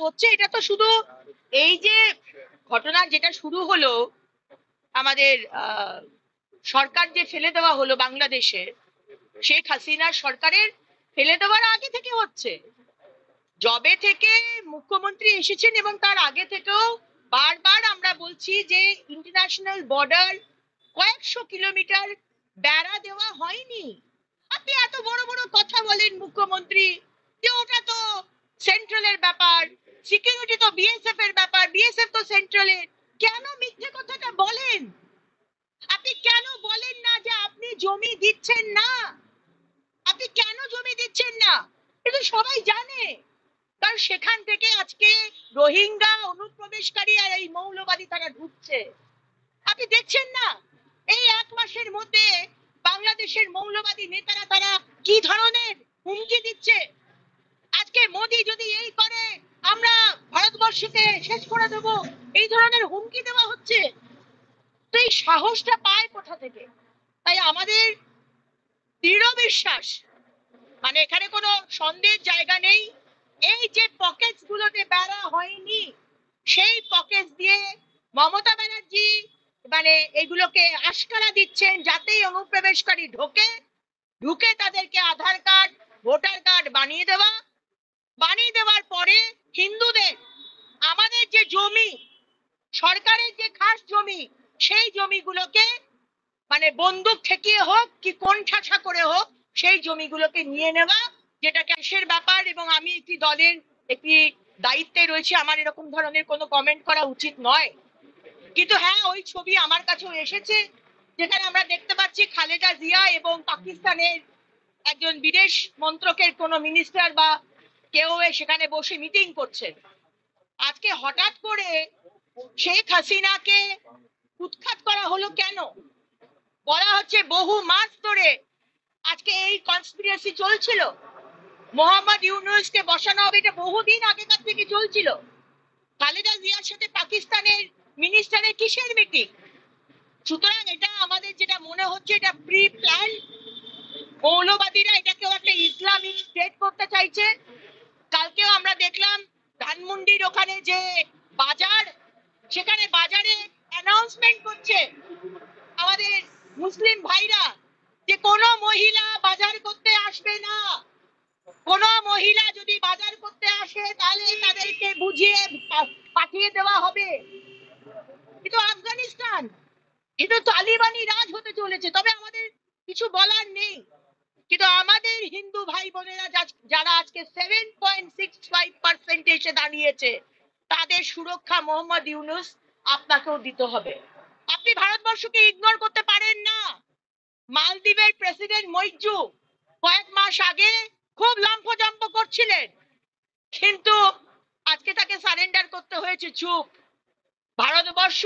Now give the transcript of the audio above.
হচ্ছে এটা তো শুধু এই যে ঘটনা যেটা শুরু হলো আমাদের সরকার যে ফেলে দেওয়া হলো বাংলাদেশে, শেখ হাসিনার সরকারের ফেলে দেওয়ার আগে থেকে হচ্ছে। জবে থেকে মুখ্যমন্ত্রী এসেছেন এবং তার আগে থেকেও বারবার আমরা বলছি যে ইন্টারন্যাশনাল বর্ডার কয়েকশো কিলোমিটার বেড়া দেওয়া হয়নি। আপনি এত বড় বড় কথা বলেন মুখ্যমন্ত্রী যে ওটা তো সেন্ট্রালের ব্যাপার, সিকিউরিটি তো বিএসএফ এর ব্যাপার, বিএসএফ তো সেন্ট্রালের। কেন মিথ্যে কথাটা বলেন? আপনি কেন বলেন না যে আপনি জমি দিচ্ছেন না? আপনি কেন জমি দিচ্ছেন না? এটা সবাই জানে। কারণ সেখান থেকে আজকে রোহিঙ্গা অনুপ্রবেশকারী আর এই মৌলবাদী তারা ঢুকছে। আপনি দেখছেন না এই এক মাসের মধ্যে বাংলাদেশের মৌলবাদী নেতারা তারা কি ধরনের হুমকি দিচ্ছে। আজকে মোদি যদি এই করে আমরা ভারতবর্ষকে শেষ করে দেব, এই ধরনের হুমকি দেওয়া হচ্ছে। তো এই সাহসটা পায় কোথা থেকে? তাই আমাদের দৃঢ় বিশ্বাস, মানে এখানে কোনো সন্দেহের জায়গা নেই, এই যে পকেটস গুলোতে বেড়া হয়নি সেই পকেটস দিয়ে মমতা ব্যানার্জি মানে এগুলোকে আশকারা দিচ্ছেন যাতেই অনুপ্রবেশকারী ঢুকে তাদেরকে আধার কার্ড ভোটার কার্ড বানিয়ে দেওয়ার পরে হিন্দুদের আমাদের যে জমি, সরকারের যে খাস জমি, সেই জমিগুলোকে মানে বন্দুক ঠেকিয়ে হোক কি কোন ঠাসা করে হোক সেই জমিগুলোকে নিয়ে নেওয়া, যেটা ক্যাশের ব্যাপার। এবং আমি একটি দলের একটি দায়িত্বে রয়েছে, আমার এরকম ধরনের কোনো কমেন্ট করা উচিত নয়। কিন্তু হ্যাঁ, ওই ছবি আমার কাছেও এসেছে যেখানে আমরা দেখতে পাচ্ছি খালেদা জিয়া এবং পাকিস্তানের একজন বিদেশ মন্ত্রকের কোনো মিনিস্টার বা কেউ সেখানে বসে মিটিং করছেন। আজকে হঠাৎ করে শেখ হাসিনাকে উৎখাত করা হলো কেন? বলা হচ্ছে বহু মাস ধরে আজকে এই কনস্পিরেসি চলছিল, মোহাম্মদ ইউনূসকে বসানো হবে, এটা বহুদিন আগেকার থেকে চলছিল। খালেদা জিয়ার সাথে পাকিস্তানের মিনিস্টারের কিসের মিটিং? সুতরাং এটা আমাদের যেটা মনে হচ্ছে এটা প্রি প্ল্যান। মৌলবাদীরা এটাকেও একটা ইসলামিক স্টেট করতে চাইছে। কালকেও আমরা দেখলাম ধানমন্ডির ওখানে যে বাজার, সেখানে বাজারে অ্যানাউন্সমেন্ট করছে আমাদের মুসলিম ভাইরা যে কোনো মহিলা বাজার করতে আসবে না, কোনো মহিলা যদি বাজার করতে আসে তাহলে তাদেরকে বুঝিয়ে পাঠিয়ে দেওয়া হবে। কিন্তু আফগানিস্তান, কিন্তু তালিবানি রাজ হতে চলেছে। তবে আমাদের কিছু বলার নেই, কিন্তু আমাদের হিন্দু ভাই বোনেরা যারা আজকে 7.65% এসে দাঁড়িয়েছে তাদের সুরক্ষা মোহাম্মদ ইউনূস আপনাকেও দিতে হবে। আপনি ভারতবর্ষকে ইগনোর করতে পারেন না। মালদ্বীপের প্রেসিডেন্ট মইজু কয়েক মাস আগে খুব লম্ফজম্প করছিলেন, কিন্তু আজকে তাকে সারেন্ডার করতে হয়েছে। চুপ। ভারতবর্ষ